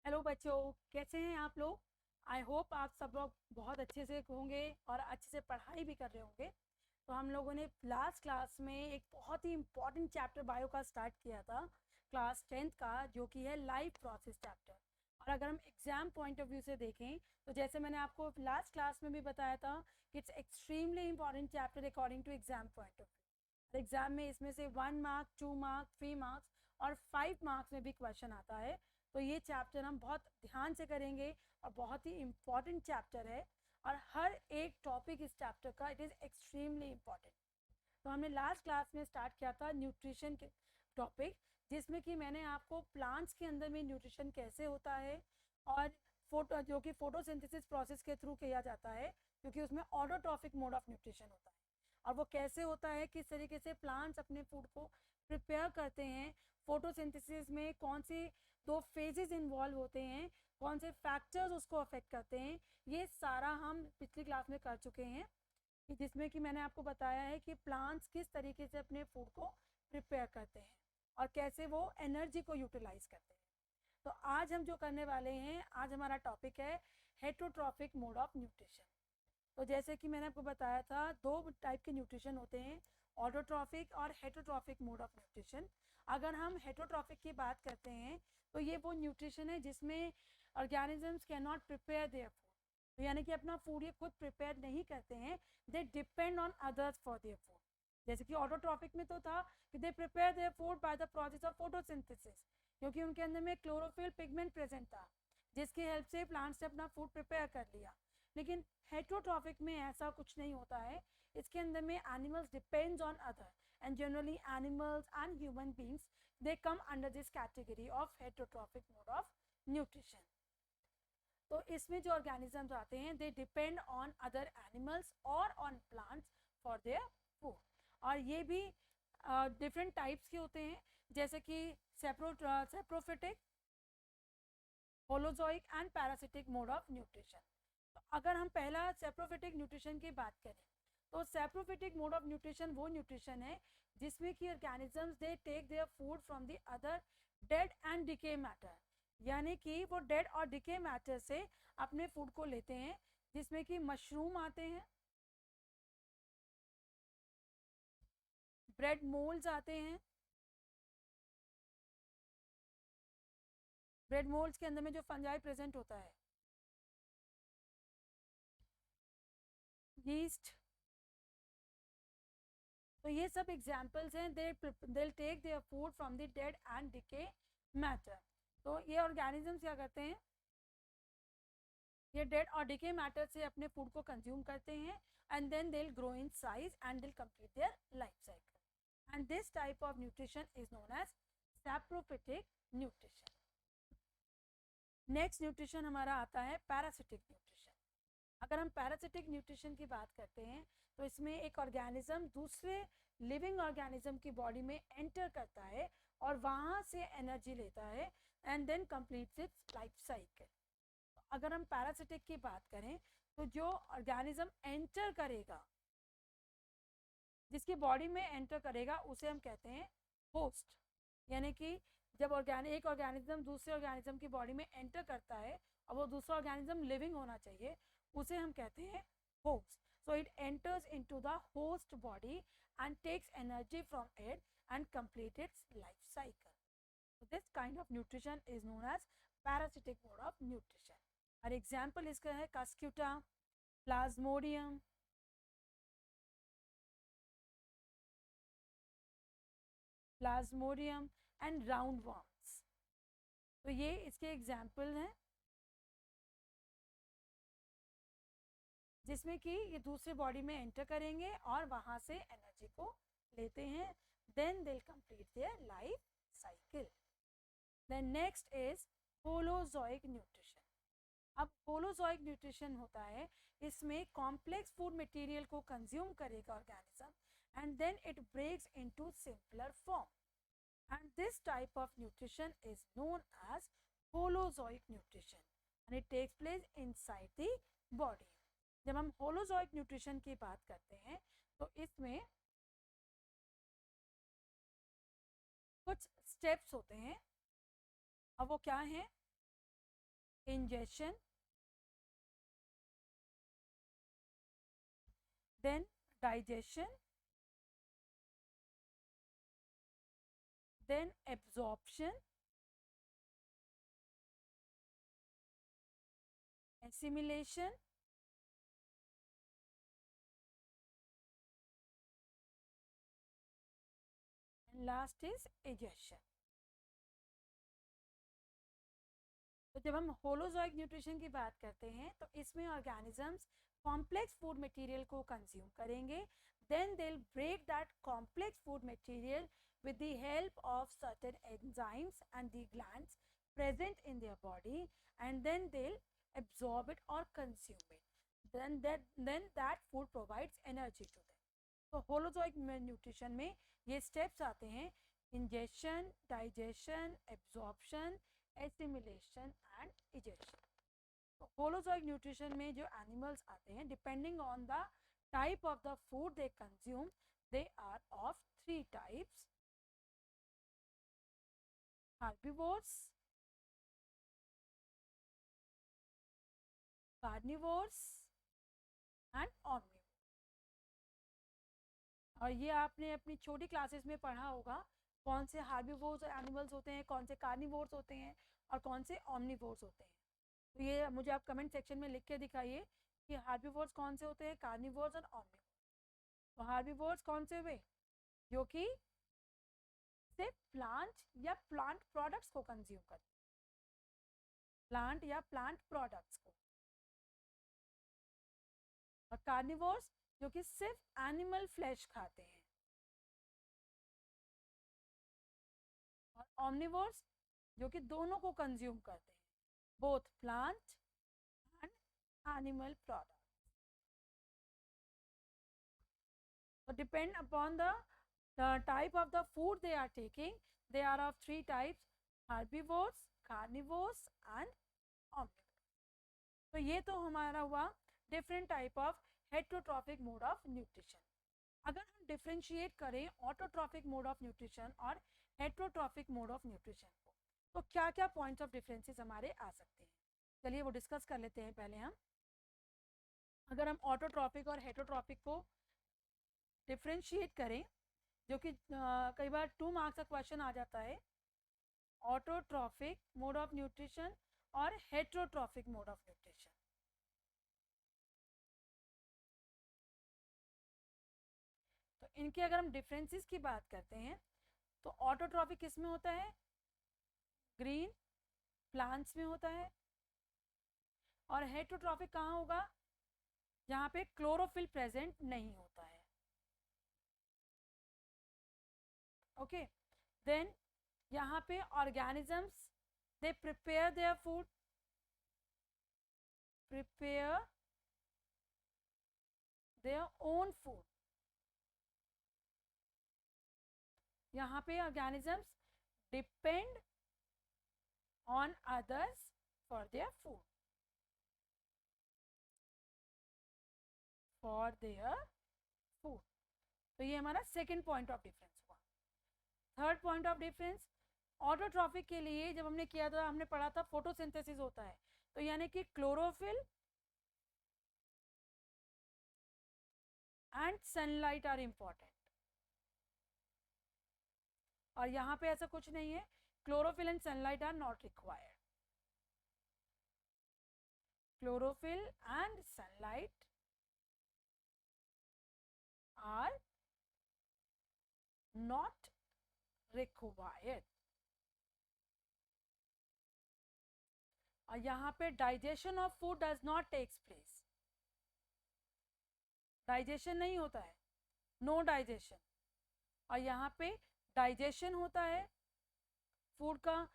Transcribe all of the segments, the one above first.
Hello बच्चों, कैसे हैं आप लोग। आई होप आप सब लोग बहुत अच्छे से होंगे और अच्छे से पढ़ाई भी कर रहे होंगे। तो हम लोगों ने लास्ट क्लास में एक बहुत ही इम्पॉर्टेंट चैप्टर बायो का स्टार्ट किया था, क्लास 10th का, जो कि है लाइफ प्रोसेस चैप्टर। और अगर हम एग्ज़ाम पॉइंट ऑफ व्यू से देखें तो जैसे मैंने आपको लास्ट क्लास में भी बताया था कि it's extremely important chapter according to exam point of view. Exam में इसमें से 1 मार्क, 2 मार्क, 3 मार्क्स और 5 मार्क्स में भी क्वेश्चन आता है। तो ये चैप्टर हम बहुत ध्यान से करेंगे और बहुत ही इम्पॉर्टेंट चैप्टर है। और हर एक टॉपिक इस चैप्टर का इट इज़ एक्सट्रीमली इम्पॉर्टेंट। तो हमने लास्ट क्लास में स्टार्ट किया था न्यूट्रिशन के टॉपिक, जिसमें कि मैंने आपको प्लांट्स के अंदर में न्यूट्रिशन कैसे होता है और फोटो जो कि फोटोसिंथेसिस प्रोसेस के थ्रू किया जाता है, क्योंकि उसमें ऑटोट्रॉफिक मोड ऑफ न्यूट्रिशन होता है। और वो कैसे होता है, किस तरीके से प्लांट्स अपने फूड को प्रिपेयर करते हैं, फोटोसिंथेसिस में कौन सी दो फेजेस इन्वॉल्व होते हैं, कौन से फैक्टर्स उसको अफेक्ट करते हैं, ये सारा हम पिछली क्लास में कर चुके हैं। जिसमें कि मैंने आपको बताया है कि प्लांट्स किस तरीके से अपने फूड को प्रिपेयर करते हैं और कैसे वो एनर्जी को यूटिलाइज करते हैं। तो आज हम जो करने वाले हैं, आज हमारा टॉपिक है हेटरोट्रॉफिक मोड ऑफ न्यूट्रिशन। तो जैसे कि मैंने आपको बताया था, दो टाइप के न्यूट्रिशन होते हैं, ऑटोट्रॉफिक और हेटरोट्रॉफिक मोड ऑफ न्यूट्रिशन। अगर हम हेटरोट्रॉफिक की बात करते हैं तो ये वो न्यूट्रिशन है जिसमें organisms can not prepare their food. तो यानी कि अपना फूड ये खुद प्रिपेयर नहीं करते हैं, they depend on others for their food. जैसे कि ऑटोट्रॉफिक में तो था कि they prepare their food by the process of photosynthesis, क्योंकि उनके अंदर में क्लोरोफिल पिगमेंट प्रेजेंट था, जिसकी हेल्प से प्लांट्स ने अपना फूड प्रिपेयर कर लिया। लेकिन हेटरोट्रॉफिक में ऐसा कुछ नहीं होता है। इसके अंदर में animals depends on other, and generally animals and human beings they come under this category of heterotrophic mode of nutrition. तो इसमें जो ऑर्गेनिजम्स आते हैं, they depend on other animals और on plants for their food. और ये भी different types के होते हैं, जैसे कि saprophytic, holozoic and parasitic mode of nutrition. तो अगर हम पहला सेप्रोफिटिक न्यूट्रिशन की बात करें, तो सेप्रोफिटिक मोड ऑफ न्यूट्रिशन वो न्यूट्रिशन है जिसमें कि organisms they take their food from the other dead and decay matter. यानी कि वो डेड और डिके मैटर से अपने फूड को लेते हैं, जिसमें कि मशरूम आते हैं, ब्रेड मोल्ड्स आते हैं। ब्रेड मोल्ड्स के अंदर में जो फंजाई प्रेजेंट होता है, यीस्ट। तो ये सब एग्जाम्पल्स हैं, they take their food from the dead and decay matter. तो ये ऑर्गेनिजम्स क्या करते हैं, ये डेड और डिके मैटर से अपने फूड को कंज्यूम करते हैं, and then they will grow in size and they will complete their life cycle. And this type of nutrition is known as saprophytic nutrition. Next nutrition हमारा आता है parasitic nutrition. अगर हम पैरासिटिक न्यूट्रिशन की बात करते हैं तो इसमें एक ऑर्गेनिज्म दूसरे लिविंग ऑर्गेनिज्म की बॉडी में एंटर करता है और वहाँ से एनर्जी लेता है and then completes its life cycle. अगर हम पैरासिटिक की बात करें तो जो ऑर्गेनिज्म एंटर करेगा, जिसकी बॉडी में एंटर करेगा, उसे हम कहते हैं होस्ट। यानी कि जब एक ऑर्गेनिज्म दूसरे ऑर्गेनिज्म की बॉडी में एंटर करता है और वो दूसरा ऑर्गेनिज्म लिविंग होना चाहिए, उसे हम कहते हैं host. So it enters into the host body and takes energy from it and complete its life cycle. So this kind of nutrition is known as parasitic mode of nutrition. और example इसका है कास्क्यूटा, Plasmodium, and round worms. तो ये इसके example हैं, जिसमें कि ये दूसरे बॉडी में एंटर करेंगे और वहाँ से एनर्जी को लेते हैं, then they will complete their life cycle. Then next is holozoic nutrition. अब होलोजोइक न्यूट्रिशन होता है, इसमें कॉम्प्लेक्स फूड मटेरियल को कंज्यूम करेगा organism and then it breaks into simpler form, and this type of nutrition is known as holozoic nutrition and it takes place inside the body. जब हम holozoic nutrition की बात करते हैं तो इसमें कुछ स्टेप्स होते हैं, अब वो क्या हैं, ingestion, then digestion, then absorption, assimilation, and last is egestion. तो जब हम होलोजोइक न्यूट्रिशन की बात करते हैं तो इसमें ऑर्गेनिजम्स कॉम्प्लेक्स फूड मटेरियल को कंज्यूम करेंगे, then they will break that complex food material with the help of certain enzymes and the glands present in their body, and then they'll absorb it or consume it. Then that food provides energy to them. तो holozoic nutrition में ये steps आते हैं: ingestion, digestion, absorption, assimilation and egestion. तो holozoic nutrition में जो animals आते हैं, depending on the type of the food they consume, they are of 3 types: herbivores, carnivores and omnivores. और ये आपने अपनी छोटी क्लासेस में पढ़ा होगा कौन से हार्बिवोर्स एनिमल्स होते हैं, कौन से कार्निवोर्स होते हैं और कौन से ओमनिवोर्स होते हैं. तो ये मुझे आप कमेंट सेक्शन में लिख के दिखाइए कि हार्बिवोर्स कौन से होते हैं, कार्निवोर्स और ओमनिवोर्स. तो हार्बिवोर्स कौन से हुए? जो कि सिर्फ प्लांट या प्लांट प्रोडक्ट्स को कंज्यूम करते हैं, प्लांट या प्लांट प्रोडक्ट्स को. और कार्निवोर्स जो कि सिर्फ एनिमल फ्लैश खाते हैं. और ओमनिवोर्स जो कि दोनों को कंज्यूम करते हैं, both plant and animal product. तो depend upon the type of the food they are taking, they are of 3 types: herbivores, carnivores and omnivores. तो ये तो हमारा हुआ different type of heterotrophic mode of nutrition. अगर हम डिफ्रेंशिएट करें autotrophic mode of nutrition और हेट्रोट्रॉफिक मोड ऑफ न्यूट्रिशन को, तो क्या क्या पॉइंट्स ऑफ डिफरेंसेस हमारे आ सकते हैं? चलिए वो डिस्कस कर लेते हैं पहले हम. अगर हम ऑटोट्रॉफिक और हेट्रोट्रॉफिक को डिफ्रेंशिएट करें, जो कि कई बार 2 मार्क्स का क्वेश्चन आ जाता है, ऑटोट्रॉफिक मोड ऑफ न्यूट्रिशन और हेट्रोट्रॉफिक मोड ऑफ न्यूट्रिशन. तो इनके अगर हम डिफरेंसेस की बात करते हैं तो ऑटोट्रॉफिक किस में होता है? ग्रीन प्लांट्स में होता है. और हेट्रोट्रॉफिक कहाँ होगा? जहाँ पे क्लोरोफिल प्रेजेंट नहीं होता है. ओके, देन यहाँ पे organisms they prepare their food, prepare their own food. यहाँ पे organisms depend on others for their food, for their food. तो ये हमारा सेकेंड पॉइंट ऑफ डिफरेंस हुआ. Third point of difference, autotrophic के लिए जब हमने किया था, हमने पढ़ा था फोटोसिंथेसिस होता है. तो यानी कि chlorophyll and sunlight are important. और यहाँ पे ऐसा कुछ नहीं है, chlorophyll and sunlight are not required. Chlorophyll and sunlight are not required. और यहाँ पे digestion of food does not takes place. Digestion नहीं होता है, नो डाइजेशन. और यहाँ पे डाइजेशन होता है फूड का,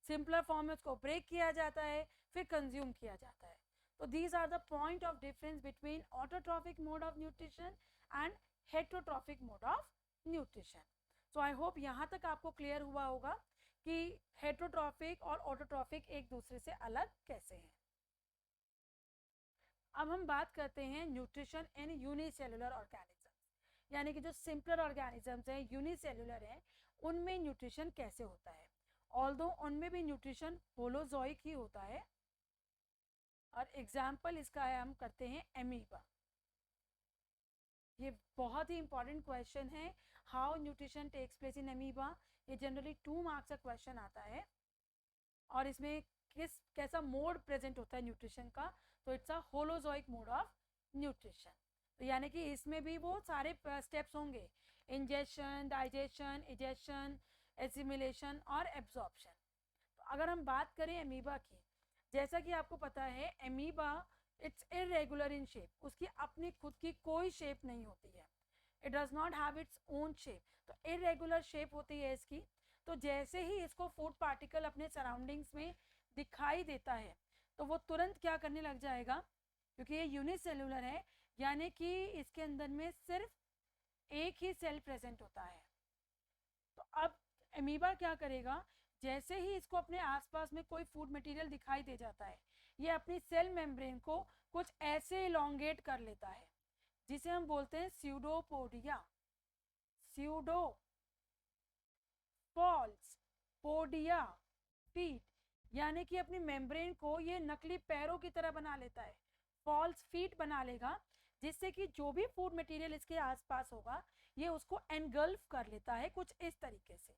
सिंपलर फॉर्म में उसको ब्रेक किया जाता है, फिर कंज्यूम किया जाता है. तो these are the point of difference between autotrophic mode of nutrition and heterotrophic mode of nutrition. So I hope यहाँ तक आपको क्लियर हुआ होगा कि हेट्रोट्रॉफिक और ऑटोट्रॉफिक एक दूसरे से अलग कैसे हैं. अब हम बात करते हैं न्यूट्रिशन इन यूनिसेलुलर ऑर्गेनिजम्स, यानी कि जो सिंपलर ऑर्गेनिजम्स हैं, यूनिसेलुलर हैं, उनमें न्यूट्रिशन कैसे होता है. ऑल्दो उनमें भी न्यूट्रिशन होलोजोइक ही होता है, और एग्जाम्पल इसका है, हम करते हैं एमीबा। ये बहुत ही इंपॉर्टेंट क्वेश्चन है, how nutrition takes place in amoeba. ये जनरली 2 मार्क्स का क्वेश्चन आता है, और इसमें कैसा मोड प्रेजेंट होता है न्यूट्रिशन का, तो it's a holozoic mode of nutrition. तो यानी कि इसमें भी वो सारे स्टेप्स होंगे, इंजेशन, डाइजेशन, इजेशन, एसिमिलेशन और एब्जॉर्प्शन। तो अगर हम बात करें एमीबा की, जैसा कि आपको पता है amoeba it's irregular in shape, उसकी अपनी खुद की कोई शेप नहीं होती है, it does not have its own shape, तो इरेगुलर शेप होती है इसकी। तो जैसे ही इसको फूड पार्टिकल अपने सराउंडिंग्स में दिखाई देता है तो वो तुरंत क्या करने लग जाएगा, क्योंकि ये यूनिसेलुलर है, यानी कि इसके अंदर में सिर्फ एक ही सेल प्रेजेंट होता है। तो अब एमीबा क्या करेगा, जैसे ही इसको अपने आसपास में कोई फूड मटेरियल दिखाई दे जाता है, ये अपनी सेल मेम्ब्रेन को कुछ ऐसे इलोंगेट कर लेता है, जिसे हम बोलते हैं pseudopodia, pseudo, false, podia, feet, यानी कि अपनी मेम्ब्रेन को ये नकली पैरों की तरह बना लेता है, फॉल्स फीट बना लेगा, जिससे कि जो भी फूड मटेरियल इसके आसपास होगा ये उसको एनगल्फ कर लेता है कुछ इस तरीके से।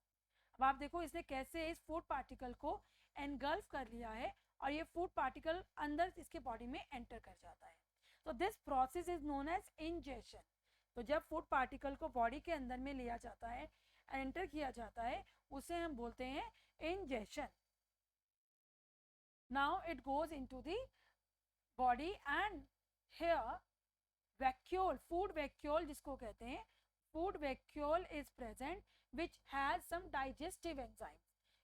अब आप देखो इसने कैसे इस फूड पार्टिकल को एनगल्फ कर लिया है, और ये फूड पार्टिकल अंदर इसके बॉडी में एंटर कर जाता है। तो this process is known as ingestion. तो जब फूड पार्टिकल को बॉडी के अंदर में लिया जाता है, एंटर किया जाता है, उसे हम बोलते हैं ingestion. Now it goes into the body and here vacuole, food vacuole जिसको कहते हैं, food vacuole is present which has some digestive enzymes.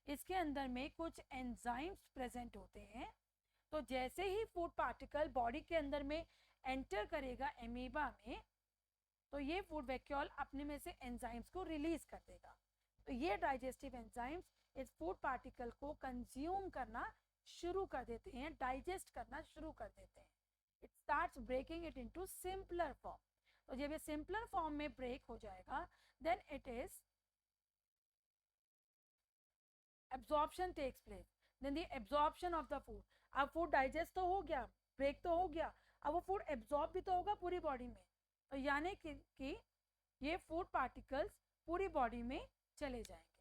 इसके अंदर में कुछ एंजाइम्स प्रेजेंट होते हैं। तो जैसे ही फूड पार्टिकल बॉडी के अंदर में एंटर करेगा एमीबा में, तो ये फूड वैक्यूल अपने में से एंजाइम्स को रिलीज कर देगा। तो ये डाइजेस्टिव एंजाइम्स इस फूड पार्टिकल को कंज्यूम करना शुरू कर देते हैं, डाइजेस्ट करना शुरू कर देते हैं। It starts breaking it into simpler form. तो जब ये सिंपलर फॉर्म में ब्रेक हो जाएगा, then it is absorption takes place, then the absorption of the food. अब फूड डाइजेस्ट तो हो गया, ब्रेक तो हो गया, अब वो फूड एब्जॉर्ब भी तो होगा पूरी बॉडी में। तो यानी कि ये फूड पार्टिकल्स पूरी बॉडी में चले जाएंगे।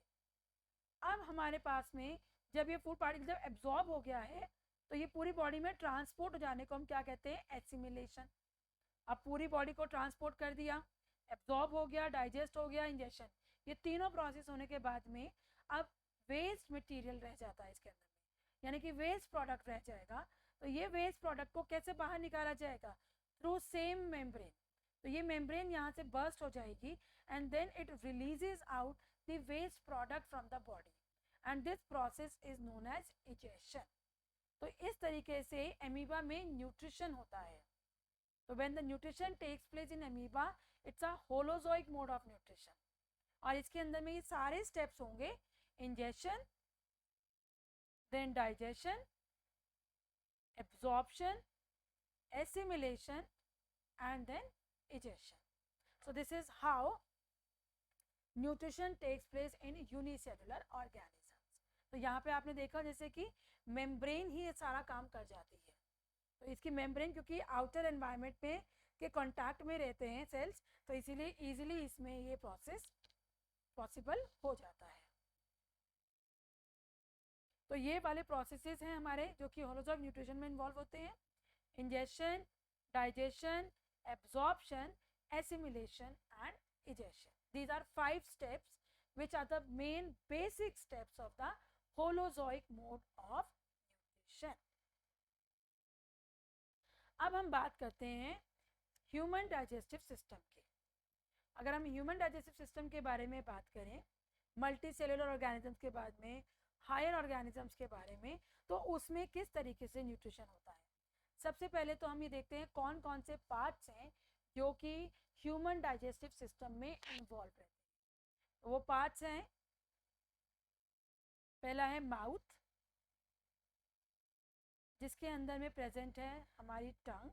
अब हमारे पास में जब ये फूड पार्टिकल जब एब्जॉर्ब हो गया है, तो ये पूरी बॉडी में ट्रांसपोर्ट हो जाने को हम क्या कहते हैं, एसिमिलेशन। अब पूरी बॉडी को ट्रांसपोर्ट कर दिया, एब्जॉर्ब हो गया, डाइजेस्ट हो गया, इंजेशन, ये तीनों प्रोसेस होने के बाद में अब वेस्ट मटेरियल रह जाता है इसके अंदर में, यानी कि वेस्ट प्रोडक्ट रह जाएगा। तो ये वेस्ट प्रोडक्ट को कैसे बाहर निकाला जाएगा, थ्रू सेम मेम्ब्रेन। तो ये मेम्ब्रेन यहाँ से बर्स्ट हो जाएगी and then it releases out the waste product from the body, and this process is known as egestion. तो इस तरीके से एमीबा में न्यूट्रिशन होता है। तो when the nutrition takes place in amoeba, it's a holozoic mode of nutrition, और इसके अंदर में ये सारे स्टेप्स होंगे, ingestion, then digestion, absorption, assimilation and then egestion. So this is how nutrition takes place in unicellular organisms. तो यहाँ पे आपने देखा जैसे कि मेम्ब्रेन ही ये सारा काम कर जाती है। तो इसकी मेम्ब्रेन क्योंकि आउटर एनवायरनमेंट में के कांटेक्ट में रहते हैं सेल्स, तो इसीलिए इजीली इसमें ये प्रोसेस पॉसिबल हो जाता है। तो ये वाले प्रोसेसेस हैं हमारे जो कि होलोजोइक न्यूट्रिशन में इन्वॉल्व होते हैं, ingestion, digestion, absorption, assimilation and egestion. These are 5 steps which are the main basic steps of the holozoic mode of nutrition. अब हम बात करते हैं ह्यूमन डाइजेस्टिव सिस्टम की। अगर हम ह्यूमन डाइजेस्टिव सिस्टम के बारे में बात करें, मल्टी सेलुलर ऑर्गेनिजम्स के बाद में हायर ऑर्गेनिजम्स के बारे में, तो उसमें किस तरीके से न्यूट्रिशन होता है। सबसे पहले तो हम ये देखते हैं कौन कौन से पार्ट्स हैं जो कि ह्यूमन डाइजेस्टिव सिस्टम में इन्वॉल्व रहते हैं। तो वो पार्ट्स हैं, पहला है माउथ, जिसके अंदर में प्रेजेंट है हमारी टंग,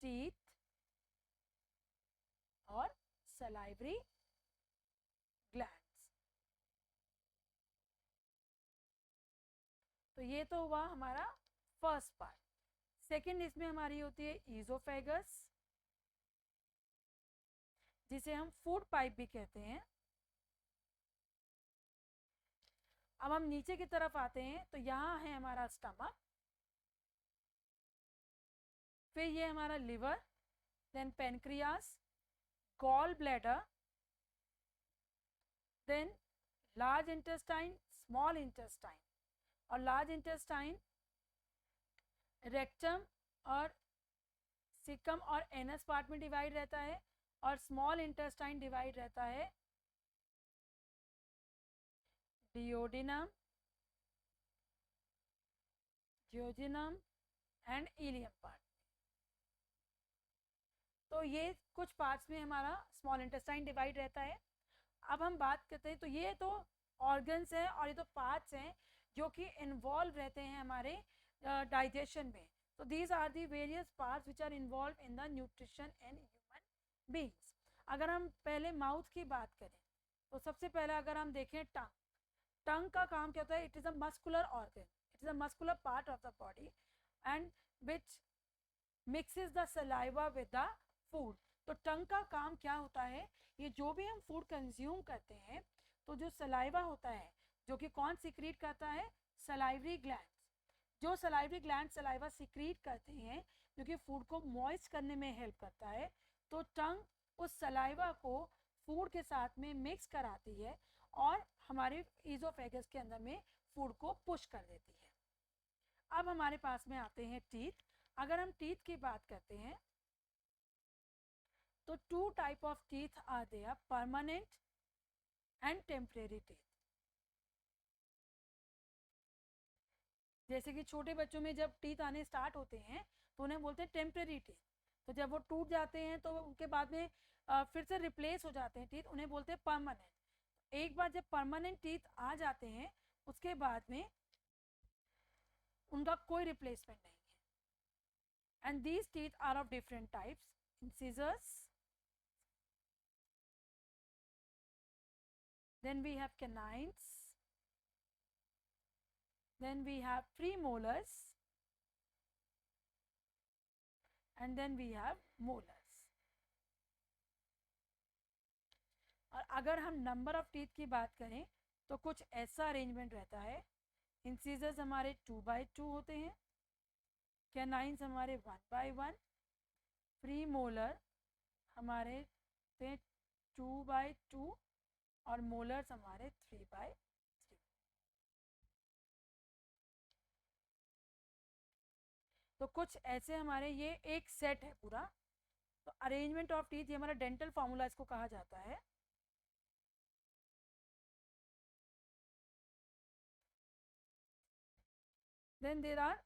टीथ और सलाइवरी ग्लैंड्स। तो ये तो हुआ हमारा फर्स्ट पार्ट। सेकेंड इसमें हमारी होती है ईजोफेगस, जिसे हम फूड पाइप भी कहते हैं। अब हम नीचे की तरफ आते हैं तो यहाँ है हमारा स्टमक, फिर ये हमारा liver, then pancreas, gall bladder, then large intestine, small intestine, और लार्ज इंटेस्टाइन रेक्टम और सिकम और एनस पार्ट में डिवाइड रहता है, और स्मॉल इंटेस्टाइन डिवाइड रहता है डिओडिनम, जियोजिनम एंड इलियम पार्ट। तो ये कुछ पार्ट्स में हमारा स्मॉल इंटेस्टाइन डिवाइड रहता है। अब हम बात करते हैं, तो ये तो ऑर्गन्स हैं और ये तो पार्ट्स हैं जो कि इन्वॉल्व रहते हैं हमारे डाइजेशन में। तो these are the various parts which are involve in the nutrition in human beings. अगर हम पहले माउथ की बात करें तो सबसे पहले अगर हम देखें टंग, टंग का काम क्या होता है? It is a muscular organ, it is a muscular part of the body and which mixes the saliva with the food. तो टंग का काम क्या होता है? ये जो भी हम फूड कंज्यूम करते हैं तो जो सलाइवा होता है, जो कि कौन सिक्रीट करता है? Salivary glands. जो सलाइवरी ग्लैंड सलाइवा सिक्रीट करते हैं जो कि फूड को मॉइस्ट करने में हेल्प करता है, तो टंग उस सलाइवा को फूड के साथ में मिक्स कराती है और हमारे ईजोफेगस के अंदर में फूड को पुश कर देती है। अब हमारे पास में आते हैं टीथ। अगर हम टीथ की बात करते हैं तो two type of teeth are there, permanent and temporary teeth. जैसे कि छोटे बच्चों में जब टीथ आने स्टार्ट होते हैं तो उन्हें बोलते हैं टेम्परेरी टीथ। तो जब वो टूट जाते हैं तो उनके बाद में फिर से रिप्लेस हो जाते हैं टीथ, उन्हें बोलते हैं परमानेंट। एक बार जब परमानेंट टीथ आ जाते हैं उसके बाद में उनका कोई रिप्लेसमेंट नहीं है। And these teeth are of different types, incisors, then we have canines, then we have premolars, and then we have molars. और अगर हम नंबर ऑफ टीथ की बात करें तो कुछ ऐसा अरेंजमेंट रहता है। इंसिजर्स हमारे 2x2 होते हैं, कैनाइन्स हमारे 1x1, प्री मोलर हमारे 2x2 और मोलर्स हमारे 3x3। तो कुछ ऐसे हमारे ये एक सेट है पूरा। तो अरेंजमेंट ऑफ टीथ ये हमारा डेंटल फॉर्मूला इसको कहा जाता है। Then there are,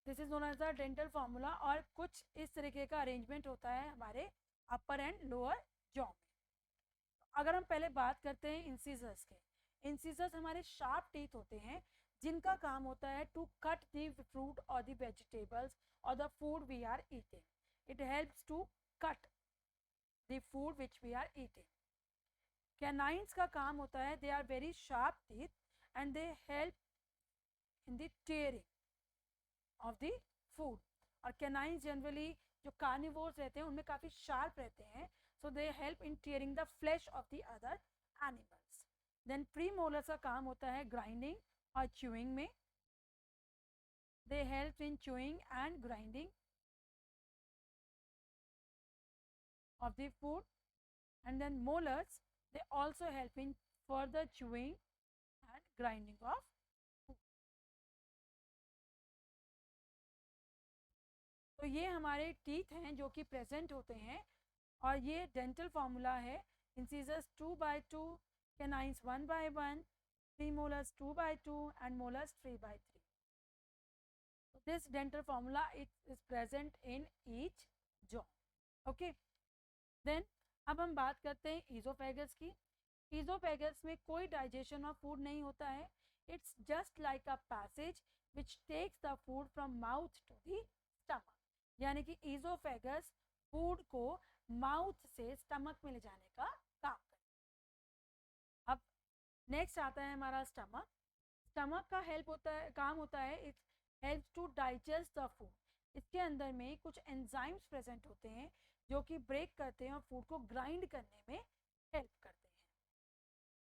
this is known as the dental formula. और कुछ इस तरीके का अरेंजमेंट होता है हमारे अपर एंड लोअर जॉ में। अगर हम पहले बात करते हैं इंसिजर्स के, इंसिजर्स हमारे शार्प टीथ होते हैं जिनका काम होता है टू कट द फ्रूट और द वेजिटेबल्स और the food we are eating. It helps to cut the food which we are eating. Canines का काम होता है, they are very sharp teeth and they help in the tearing of the food. और canines generally जो carnivores रहते हैं उनमें काफ़ी शार्प रहते हैं, so they help in tearing the flesh of the other animals. Then premolars का काम होता है grinding और chewing में, they help in chewing and grinding of the food. And then molars, they also help in further chewing and grinding of food. तो ये हमारे teeth हैं जो कि प्रेजेंट होते हैं और ये डेंटल फॉर्मूला है। Incisors 2x2, canines 1x1, premolars 2x2 and molars 3x3. So this dental formula it is present in each jaw. Okay. Then अब हम बात करते हैं ईजोफेगस की। ईजोफेगस में कोई डाइजेशन ऑफ फूड नहीं होता है। It's just like a passage which takes the food from mouth to the stomach. यानी कि ईजोफेगस फूड को माउथ से स्टमक में ले जाने का काम करता है। अब नेक्स्ट आता है हमारा स्टमक। स्टमक का हेल्प होता है, काम होता है, it helps to digest the food. इसके अंदर में कुछ एंजाइम्स प्रेजेंट होते हैं जो कि ब्रेक करते हैं और फूड को ग्राइंड करने में हेल्प करते हैं।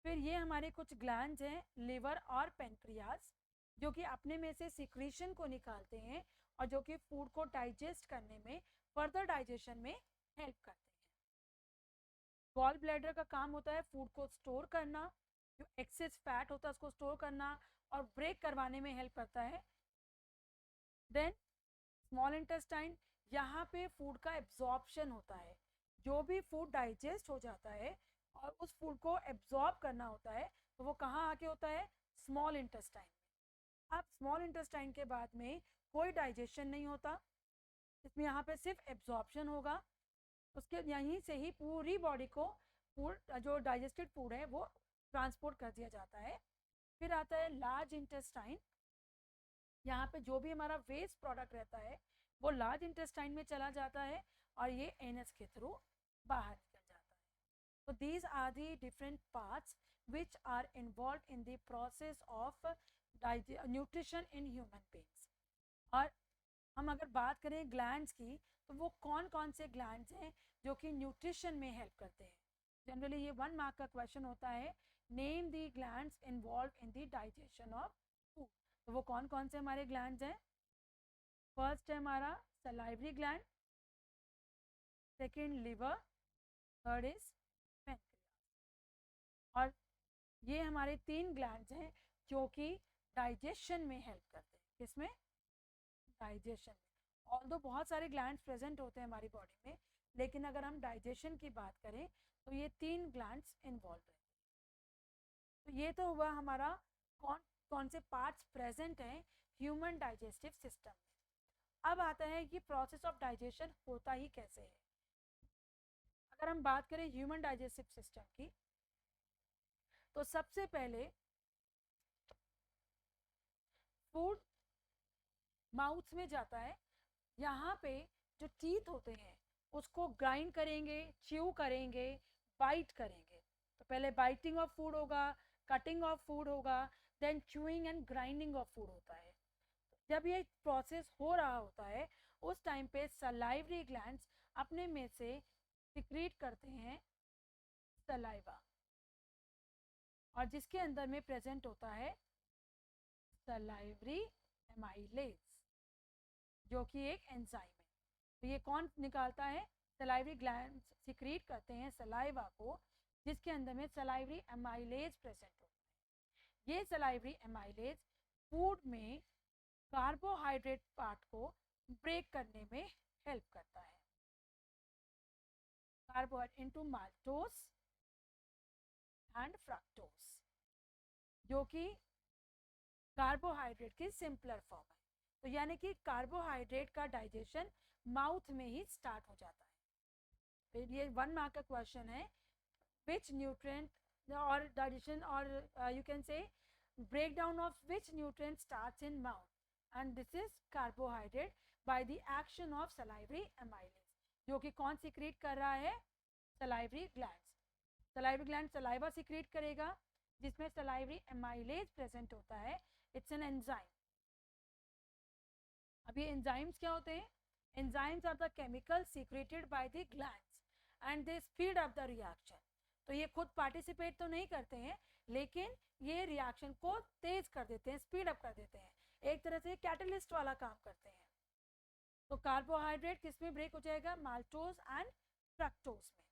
फिर ये हमारे कुछ ग्लैंड्स हैं, लिवर और पेनक्रियाज, जो कि अपने में से सिक्रीशन को निकालते हैं और जो कि फूड को डाइजेस्ट करने में, फर्दर डाइजेशन में हेल्प करते हैं। गॉल ब्लैडर का काम होता है फूड को स्टोर करना, जो एक्सेस फैट होता है उसको स्टोर करना और ब्रेक करवाने में हेल्प करता है। देन स्मॉल इंटेस्टाइन, यहाँ पे फूड का एब्जॉर्प्शन होता है, जो भी फूड डाइजेस्ट हो जाता है और उस फूड को एब्जॉर्ब करना होता है तो वो कहाँ आके होता है, स्मॉल इंटेस्टाइन में। अब स्मॉल इंटेस्टाइन के बाद में कोई डाइजेशन नहीं होता, इसमें यहाँ पे सिर्फ एब्जॉर्प्शन होगा, उसके यहीं से ही पूरी बॉडी को फूड, जो डाइजेस्टेड फूड है वो ट्रांसपोर्ट कर दिया जाता है। फिर आता है लार्ज इंटेस्टाइन, यहाँ पे जो भी हमारा वेस्ट प्रोडक्ट रहता है वो लार्ज इंटेस्टाइन में चला जाता है और ये एनएस के थ्रू बाहर निकल जाता है। तो these are the different parts which are involve in the process of nutrition in human beings. और हम अगर बात करें ग्लैंड्स की, तो वो कौन कौन से ग्लैंड्स हैं जो कि न्यूट्रिशन में हेल्प करते हैं। जनरली ये 1 मार्क का क्वेश्चन होता है, name the glands involve in the digestion of food. तो वो कौन कौन से हमारे ग्लैंड्स हैं। फर्स्ट है हमारा salivary gland, second liver, third is pancreas. और ये हमारे 3 ग्लैंड्स हैं जो कि डाइजेशन में हेल्प करते हैं। किसमें, डाइजेशन में। ऑल्दो बहुत सारे ग्लैंड्स प्रेजेंट होते हैं हमारी बॉडी में, लेकिन अगर हम डाइजेशन की बात करें तो ये 3 ग्लैंड्स इन्वॉल्व रहते हैं। तो ये तो हुआ हमारा कौन कौन से पार्ट्स प्रेजेंट हैं ह्यूमन डाइजेस्टिव सिस्टम में। अब आता है कि प्रोसेस ऑफ डाइजेशन होता ही कैसे है। अगर हम बात करें ह्यूमन डाइजेस्टिव सिस्टम की, तो सबसे पहले फूड माउथ में जाता है, यहाँ पे जो टीथ होते हैं उसको ग्राइंड करेंगे, च्यू करेंगे, बाइट करेंगे। तो पहले बाइटिंग ऑफ फूड होगा, कटिंग ऑफ फूड होगा, then chewing and grinding of food होता है। जब ये प्रोसेस हो रहा होता है उस टाइम पे सलाइवरी ग्लैंड्स अपने में से सिक्रीट करते हैं सलाइवा, और जिसके अंदर में प्रेजेंट होता है सलाइवरी एमाइलेज, जो कि एक एंजाइम है। तो ये कौन निकालता है, सलाइवरी ग्लैंड्स सिक्रीट करते हैं सलाइवा को, जिसके अंदर में सलाइवरी एमाइलेज प्रेजेंट होता है। ये सलाइवरी एमाइलेज फूड में कार्बोहाइड्रेट पार्ट को ब्रेक करने में हेल्प करता है, carbohydrate into maltose and fructose, जो कि कार्बोहाइड्रेट की सिंपलर फॉर्म है। तो यानी कि कार्बोहाइड्रेट का डाइजेशन माउथ में ही स्टार्ट हो जाता है। फिर ये 1 मार्क का क्वेश्चन है, विच न्यूट्रिएंट और डाइजेशन और you can say break down of which nutrient starts in mouth, and this is carbohydrate by the action of salivary amylase, जो कि कौन सिक्रीट कर रहा है, salivary glands. Salivary gland saliva secrete करेगा जिसमें सलाइवरी एमाइलेज प्रेजेंट होता है, इट्स एन एंजाइम। अब ये एंजाइम्स क्या होते हैं, enzymes are the chemicals secreted by the glands and they speed up the reaction. तो ये खुद पार्टिसिपेट तो नहीं करते हैं, लेकिन ये रिएक्शन को तेज कर देते हैं, स्पीड अप कर देते हैं, एक तरह से कैटलिस्ट वाला काम करते हैं। तो कार्बोहाइड्रेट किस में ब्रेक हो जाएगा, माल्टोज एंड फ्रक्टोज में।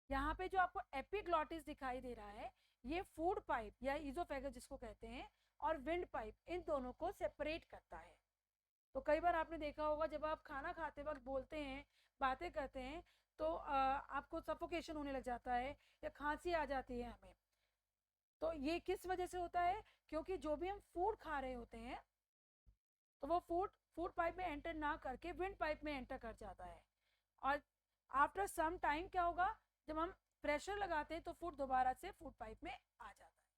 यहाँ पे जो आपको एपिग्लॉटिस दिखाई दे रहा है, ये फूड पाइप या इजोफेगस जिसको कहते हैं और विंड पाइप, इन दोनों को सेपरेट करता है। तो कई बार आपने देखा होगा जब आप खाना खाते वक्त बोलते हैं, बातें करते हैं, तो आपको सफोकेशन होने लग जाता है या खांसी आ जाती है हमें। तो ये किस वजह से होता है, क्योंकि जो भी हम फूड खा रहे होते हैं तो वो फूड पाइप में एंटर ना करके विंड पाइप में एंटर कर जाता है, और आफ्टर सम टाइम क्या होगा, जब हम प्रेशर लगाते हैं तो फूड दोबारा से फूड पाइप में आ जाता है।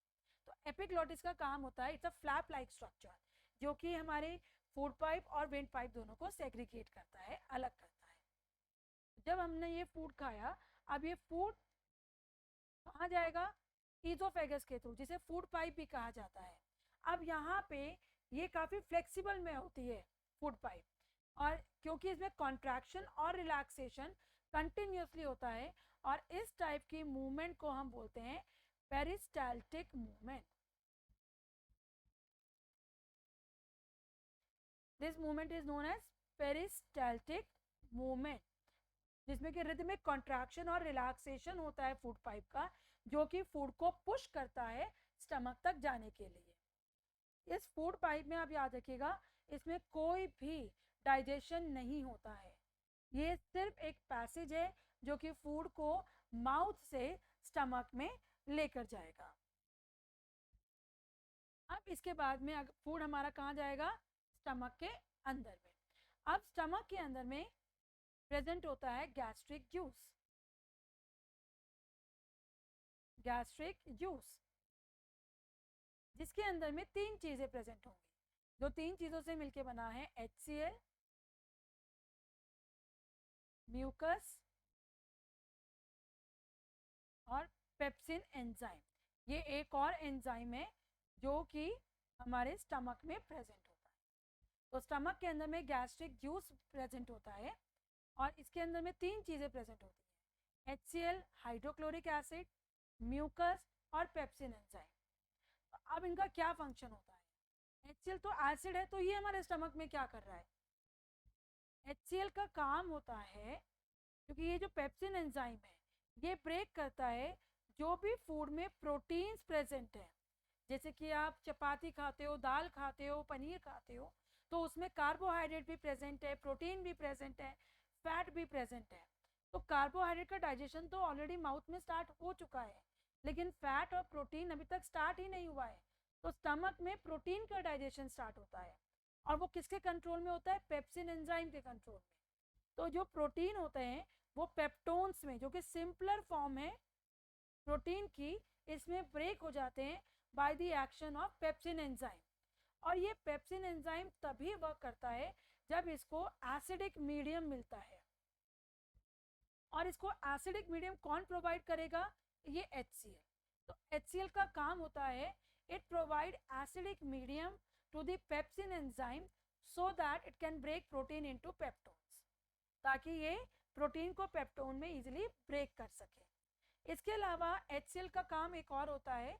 तो एपिग्लॉटिस का काम होता है, it's a flap like structure, जो कि हमारे फूड पाइप और विंड पाइप दोनों को सेग्रीगेट करता है, अलग करता है। जब हमने ये फूड खाया, अब ये फूड कहाँ जाएगा, ईजोफेगस के थ्रू, जिसे फूड पाइप भी कहा जाता है। अब यहाँ पे ये काफ़ी फ्लेक्सिबल में होती है फूड पाइप, और क्योंकि इसमें कॉन्ट्रैक्शन और रिलैक्सेशन कंटिन्यूसली होता है, और इस टाइप की मूवमेंट को हम बोलते हैं peristaltic movement. This movement is known as peristaltic movement, जिसमें कि रिदमिक कॉन्ट्रैक्शन और रिलैक्सेशन होता है फूड पाइप का, जो कि फूड को पुश करता है स्टमक तक जाने के लिए। इस फूड पाइप में आप याद रखिएगा, इसमें कोई भी डाइजेशन नहीं होता है, ये सिर्फ एक पैसेज है जो कि फूड को माउथ से स्टमक में लेकर जाएगा। अब इसके बाद में फूड हमारा कहाँ जाएगा, स्टमक के अंदर में। अब स्टमक के अंदर में प्रेजेंट होता है गैस्ट्रिक जूस, गैस्ट्रिक जूस जिसके अंदर में 3 चीजें प्रेजेंट होंगी, जो 3 चीजों से मिलकर बना है HCl, म्यूकस और पेप्सिन एंजाइम। ये एक और एंजाइम है जो कि हमारे स्टमक में प्रेजेंट होता है। तो स्टमक के अंदर में गैस्ट्रिक जूस प्रेजेंट होता है, और इसके अंदर में 3 चीज़ें प्रेजेंट होती हैं, HCl हाइड्रोक्लोरिक एसिड, म्यूकस और पेप्सिन एंजाइम। तो अब इनका क्या फंक्शन होता है, HCl तो एसिड है, तो ये हमारे स्टमक में क्या कर रहा है, HCl का काम होता है, क्योंकि ये जो पेप्सिन एंजाइम है ये ब्रेक करता है जो भी फूड में प्रोटीन्स प्रेजेंट है, जैसे कि आप चपाती खाते हो, दाल खाते हो, पनीर खाते हो, तो उसमें कार्बोहाइड्रेट भी प्रेजेंट है, प्रोटीन भी प्रेजेंट है, फैट भी प्रेजेंट है। तो कार्बोहाइड्रेट का डाइजेशन तो ऑलरेडी माउथ में स्टार्ट हो चुका है, लेकिन फैट और प्रोटीन अभी तक स्टार्ट ही नहीं हुआ है। तो स्टमक में प्रोटीन का डाइजेशन स्टार्ट होता है, और वो किसके कंट्रोल में होता है, पेप्सिन एंजाइम के कंट्रोल में। तो जो प्रोटीन होते हैं वो पेप्टोन्स में, जो कि सिंपलर फॉर्म है प्रोटीन की, इसमें ब्रेक हो जाते हैं bye the action of pepsin enzyme. और ये पेप्सिन एंजाइम तभी वर्क करता है जब इसको एसिडिक मीडियम मिलता है, और इसको एसिडिक मीडियम कौन प्रोवाइड करेगा, ये HCl। तो HCl का काम होता है, it provide acidic medium to the pepsin enzyme so that it can break protein into peptones, ताकि ये प्रोटीन को पेप्टोन में इजीली ब्रेक कर सके। इसके अलावा HCl का काम एक और होता है,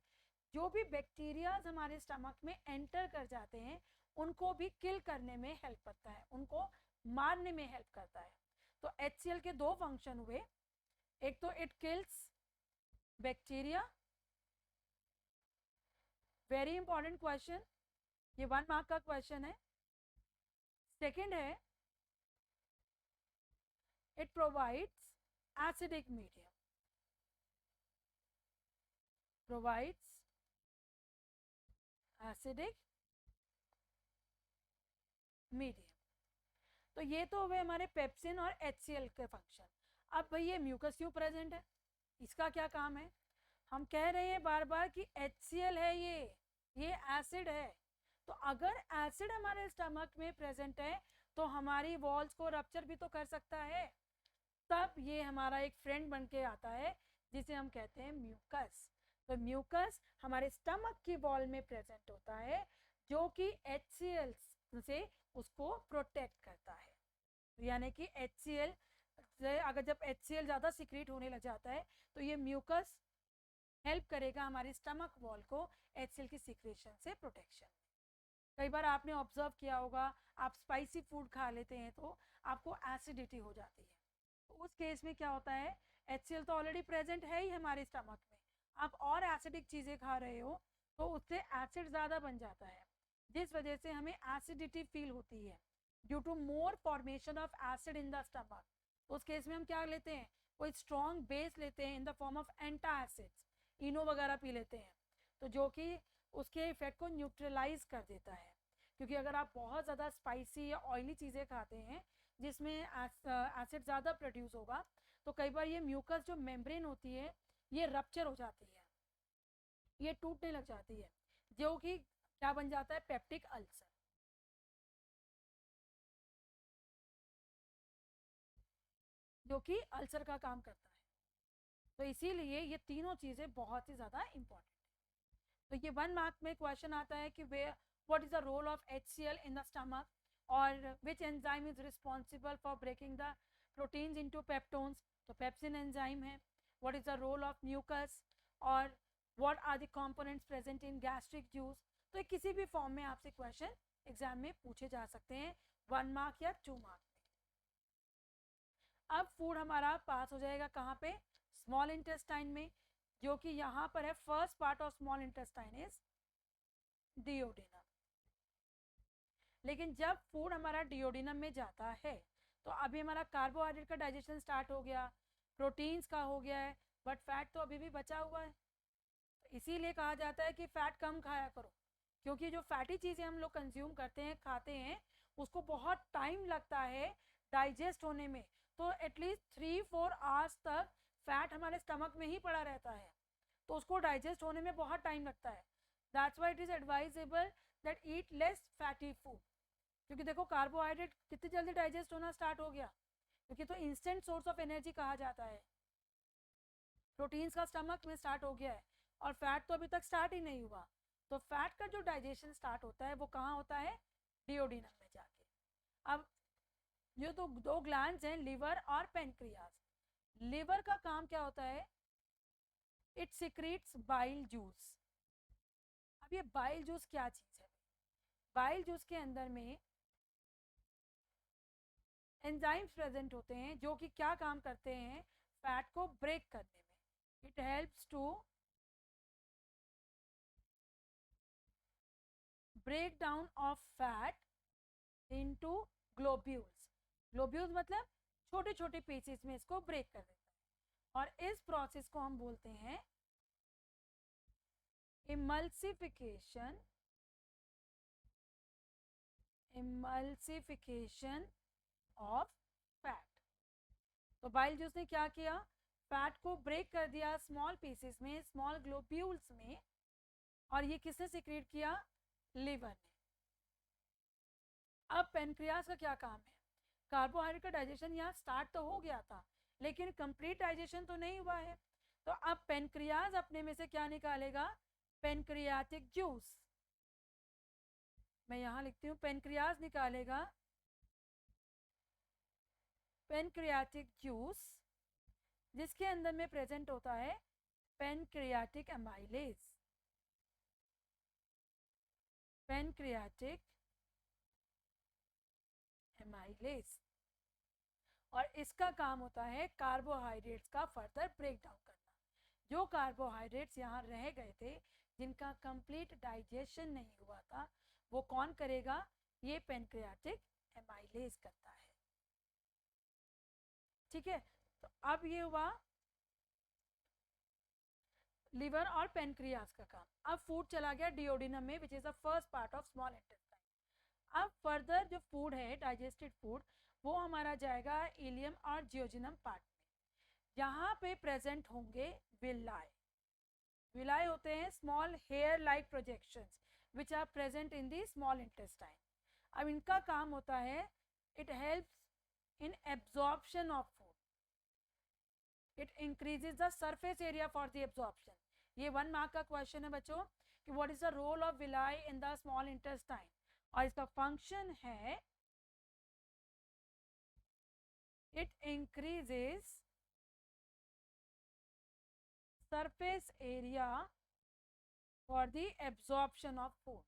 जो भी बैक्टीरियाज हमारे स्टमक में एंटर कर जाते हैं उनको भी किल करने में हेल्प करता है, उनको मारने में हेल्प करता है। तो HCl के 2 फंक्शन हुए, एक तो it kills bacteria, very important question, ये 1 मार्क का क्वेश्चन है। सेकेंड है, it provides acidic medium, provides acidic medium। तो ये तो हुए हमारे पेप्सिन और HCl के फंक्शन। अब भाई ये म्यूकस क्यों प्रेजेंट है, इसका क्या काम है, हम कह रहे हैं बार बार कि HCl है, ये एसिड है। तो अगर एसिड हमारे स्टमक में प्रेजेंट है तो हमारी वॉल्स को रप्चर भी तो कर सकता है, तब ये हमारा एक फ्रेंड बन के आता है जिसे हम कहते हैं म्यूकस। तो म्यूकस हमारे स्टमक की वॉल में प्रेजेंट होता है, जो कि HCl से उसको प्रोटेक्ट करता है। यानी कि HCl से अगर जब HCl ज़्यादा सिक्रीट होने लग जाता है तो ये म्यूकस हेल्प करेगा हमारी स्टमक वॉल को HCl की सिक्रेशन से प्रोटेक्शन। कई बार आपने ऑब्जर्व किया होगा, आप स्पाइसी फूड खा लेते हैं तो आपको एसिडिटी हो जाती है, तो उस केस में क्या होता है, HCl तो ऑलरेडी प्रेजेंट है ही हमारे स्टमक में, आप और एसिडिक चीज़ें खा रहे हो तो उससे एसिड ज़्यादा बन जाता है, जिस वजह से हमें एसिडिटी फील होती है due to more formation of acid in the stomach. उस केस में हम क्या लेते हैं, कोई स्ट्रॉन्ग बेस लेते हैं in the form of antacids, Eno वगैरह पी लेते हैं, तो जो कि उसके इफेक्ट को न्यूट्रलाइज कर देता है। क्योंकि अगर आप बहुत ज़्यादा स्पाइसी या ऑयली चीज़ें खाते हैं जिसमें एसिड ज़्यादा प्रोड्यूस होगा, तो कई बार ये म्यूकस जो मेम्ब्रेन होती है ये रप्चर हो जाती है, ये टूटने लग जाती है, जो कि क्या बन जाता है, पेप्टिक अल्सर, जो कि अल्सर का काम करता है। तो इसीलिए ये तीनों चीज़ें बहुत ही ज़्यादा इंपॉर्टेंट है। तो ये 1 मार्क में क्वेश्चन आता है कि what is the role of HCl in the stomach, और which enzyme is responsible for breaking the proteins into peptones, तो पेप्सिन एंजाइम है। What is the role of mucus, और what are the components present in gastric juice. तो ये किसी भी form में आपसे क्वेश्चन एग्जाम में पूछे जा सकते हैं 1 मार्क या 2 मार्क में। अब फूड हमारा पास हो जाएगा कहाँ पे, स्मॉल इंटेस्टाइन में, जो कि यहाँ पर है first part of small intestine is duodenum. लेकिन जब फूड हमारा डिओडिनम में जाता है तो अभी हमारा कार्बोहाइड्रेट का डाइजेशन स्टार्ट हो गया, प्रोटीन्स का हो गया है, बट फैट तो अभी भी बचा हुआ है। तो इसीलिए कहा जाता है कि फैट कम खाया करो, क्योंकि जो फैटी चीज़ें हम लोग कंज्यूम करते हैं, खाते हैं, उसको बहुत टाइम लगता है डाइजेस्ट होने में। तो एटलीस्ट 3-4 आवर्स तक फैट हमारे स्टमक में ही पड़ा रहता है, तो उसको डाइजेस्ट होने में बहुत टाइम लगता है। That's why it is advisable that eat less fatty food. क्योंकि देखो कार्बोहाइड्रेट कितनी जल्दी डाइजेस्ट होना स्टार्ट हो गया, क्योंकि तो इंस्टेंट सोर्स ऑफ एनर्जी कहा जाता है। प्रोटीन्स का स्टमक में स्टार्ट हो गया है और फैट तो अभी तक स्टार्ट ही नहीं हुआ। तो फैट का जो डाइजेशन स्टार्ट होता है वो कहाँ होता है, डिओडिनम में जाके। अब ये तो दो ग्लैंड्स हैं, लिवर और पेनक्रियाज। लिवर का काम क्या होता है, इट सिक्रीट्स बाइल जूस। अब ये बाइल जूस क्या चीज़ है, बाइल जूस के अंदर में एंजाइम्स प्रेजेंट होते हैं जो कि क्या काम करते हैं, फैट को ब्रेक करने में। It helps to break down of fat into globules. Globules मतलब छोटे छोटे पीसेस में इसको ब्रेक कर देता है, और इस प्रोसेस को हम बोलते हैं इमल्सिफिकेशन, इमल्सिफिकेशन ऑफ फैट। तो बाइल जूस ने क्या किया, फैट को ब्रेक कर दिया स्मॉल पीसेस में, स्मॉल ग्लोब्यूल्स में, और ये किसने सिक्रेट किया, लिवर ने। अब पेनक्रियाज का क्या काम है, कार्बोहाइड्रेट का डाइजेशन यहाँ स्टार्ट तो हो गया था, लेकिन कंप्लीट डाइजेशन तो नहीं हुआ है। तो अब पेनक्रियाज अपने में से क्या निकालेगा, पेनक्रियाटिक जूस। मैं यहाँ लिखती हूँ, पेनक्रियाज निकालेगा पेनक्रियाटिक जूस, जिसके अंदर में प्रेजेंट होता है पेनक्रियाटिक एमाइलेज, पेनक्रियाटिक एमाइलेज। और इसका काम होता है कार्बोहाइड्रेट्स का फर्दर ब्रेक डाउन करना। जो कार्बोहाइड्रेट्स यहाँ रह गए थे, जिनका कंप्लीट डाइजेशन नहीं हुआ था, वो कौन करेगा, ये पेनक्रियाटिक एमाइलेज करता है। ठीक है, तो अब ये हुआ लिवर और पेनक्रियाज का काम। अब फूड चला गया डिओडिनम में, which is the first part of small intestine. अब फर्दर जो फूड है, डाइजेस्टेड फूड, वो हमारा जाएगा इलियम और जियोजिनम पार्ट में। यहाँ पे प्रेजेंट होंगे विलाई। विलाई होते हैं small hair like projections which are present in the small intestine. अब इनका काम होता है, it helps in absorption of food, it increases the surface area for the absorption. ये 1 मार्क का क्वेश्चन है बच्चों कि what is the role of villi in the small intestine, और इसका फंक्शन है it increases surface area for the absorption of food,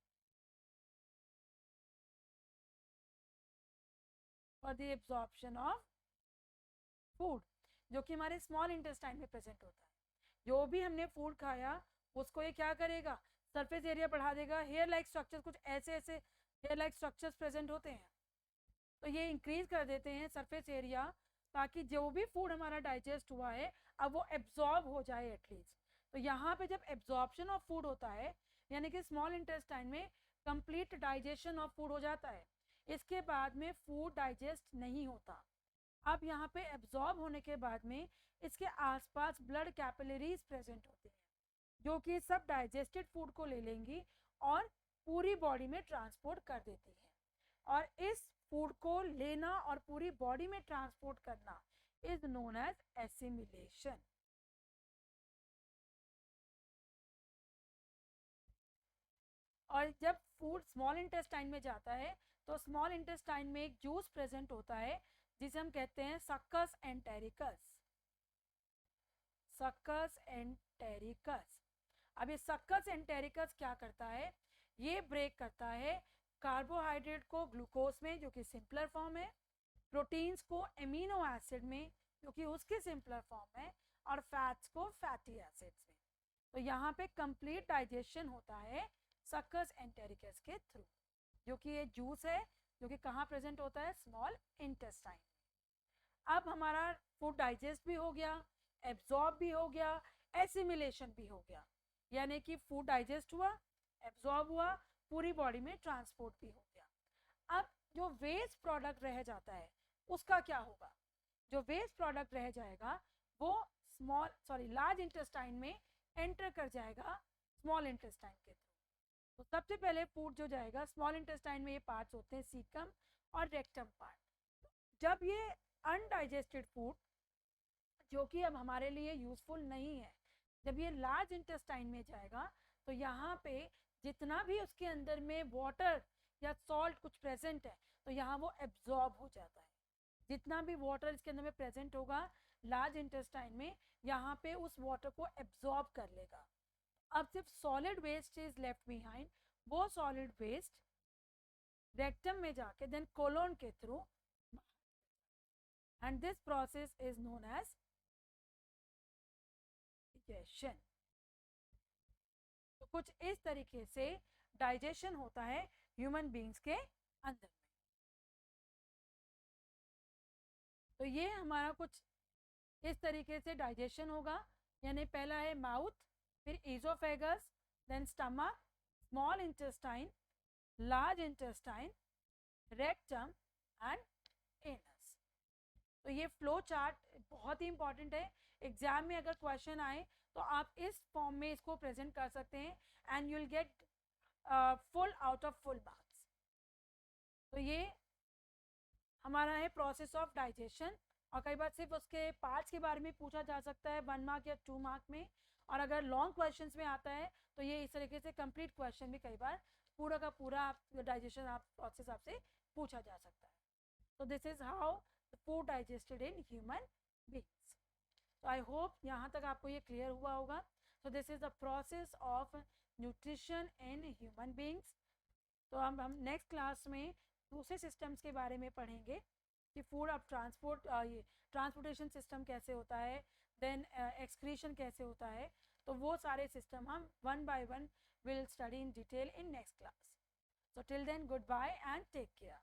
for the absorption of food, जो कि हमारे स्मॉल इंटेस्टाइन में प्रेजेंट होता है। जो भी हमने फूड खाया उसको ये क्या करेगा, सरफेस एरिया बढ़ा देगा। हेयर लाइक स्ट्रक्चर्स, कुछ ऐसे ऐसे हेयर लाइक स्ट्रक्चर्स प्रेजेंट होते हैं, तो ये इंक्रीज कर देते हैं सरफेस एरिया, ताकि जो भी फूड हमारा डाइजेस्ट हुआ है अब वो एब्जॉर्ब हो जाए एटलीस्ट। तो यहाँ पे जब एब्जॉर्प्शन ऑफ फूड होता है, यानी कि स्मॉल इंटेस्टाइन में कंप्लीट डाइजेशन ऑफ फूड हो जाता है, इसके बाद में फूड डाइजेस्ट नहीं होता। अब यहाँ पे एब्जॉर्ब होने के बाद में इसके आसपास ब्लड कैपिलरीज प्रेजेंट होती हैं, जो कि सब डाइजेस्टेड फूड को ले लेंगी और पूरी बॉडी में ट्रांसपोर्ट कर देती हैं। और इस फूड को लेना और पूरी बॉडी में ट्रांसपोर्ट करना इज नोन एज एसिमिलेशन। और जब फूड स्मॉल इंटेस्टाइन में जाता है तो स्मॉल इंटेस्टाइन में एक जूस प्रेजेंट होता है जिसे हम कहते हैं सक्कस एंटेरिकस। Succus entericus. अब ये सक्कस एंटेरिकस क्या करता है, ये ब्रेक करता है कार्बोहाइड्रेट को ग्लूकोज में जो कि सिंपलर फॉर्म है, प्रोटीन्स को एमिनो एसिड में जो कि उसके सिंपलर फॉर्म है, और फैट्स को फैटी एसिड्स में। तो यहाँ पे कंप्लीट डाइजेशन होता है सक्कस एंटेरिकस के थ्रू, जो कि ये जूस है जो कि कहाँ प्रेजेंट होता है, स्मॉल इंटेस्टाइन। अब हमारा फूड डाइजेस्ट भी हो गया, एब्जॉर्ब भी हो गया, एसिमिलेशन भी हो गया, यानी कि फूड डाइजेस्ट हुआ, एब्जॉर्ब हुआ, पूरी बॉडी में ट्रांसपोर्ट भी हो गया। अब जो वेस्ट प्रोडक्ट रह जाता है उसका क्या होगा, जो वेस्ट प्रोडक्ट रह जाएगा वो लार्ज इंटेस्टाइन में एंटर कर जाएगा स्मॉल इंटेस्टाइन के थ्रू। तो सबसे पहले फूड जो जाएगा स्मॉल इंटेस्टाइन में, ये पार्ट्स होते हैं सीकम और रेक्टम पार्ट। जब ये अनडाइजेस्टेड फूड जो कि अब हमारे लिए यूजफुल नहीं है, जब ये लार्ज इंटेस्टाइन में जाएगा तो यहाँ पे जितना भी उसके अंदर में वाटर या सॉल्ट कुछ प्रेजेंट है तो यहाँ वो एब्जॉर्ब हो जाता है। जितना भी वाटर इसके अंदर में प्रेजेंट होगा लार्ज इंटेस्टाइन में, यहाँ पे उस वाटर को एब्जॉर्ब कर लेगा। अब सिर्फ solid waste is left behind, वो सॉलिड वेस्ट रेक्टम में जाके देन कोलोन के through, and this process is known as digestion. तो कुछ इस तरीके से डाइजेशन होता है ह्यूमन बींग्स के अंदर में। तो ये हमारा कुछ इस तरीके से डाइजेशन होगा, यानी पहला है माउथ, फिर oesophagus, then stomach, small intestine, large intestine, rectum and anus. तो ये फ्लो चार्ट बहुत ही इंपॉर्टेंट है, एग्जाम में अगर क्वेश्चन आए तो आप इस फॉर्म में इसको प्रेजेंट कर सकते हैं and you will get full out of full marks. तो ये हमारा है प्रोसेस ऑफ डाइजेशन, और कई बार सिर्फ उसके पार्ट्स के बारे में पूछा जा सकता है 1 मार्क या 2 मार्क में, और अगर लॉन्ग क्वेश्चंस में आता है तो ये इस तरीके से कंप्लीट क्वेश्चन भी कई बार पूरा का पूरा डाइजेशन आप प्रोसेस आपसे पूछा जा सकता है। तो this is how food digested in human beings. तो आई होप यहाँ तक आपको ये क्लियर हुआ होगा। So this is the process of nutrition in human beings. तो हम नेक्स्ट क्लास में दूसरे सिस्टम्स के बारे में पढ़ेंगे कि फूड अब ये ट्रांसपोर्टेशन सिस्टम कैसे होता है, देन एक्सक्रीशन कैसे होता है। तो वो सारे सिस्टम हम 1 by 1 will study in detail in next class. So till then good bye and take care.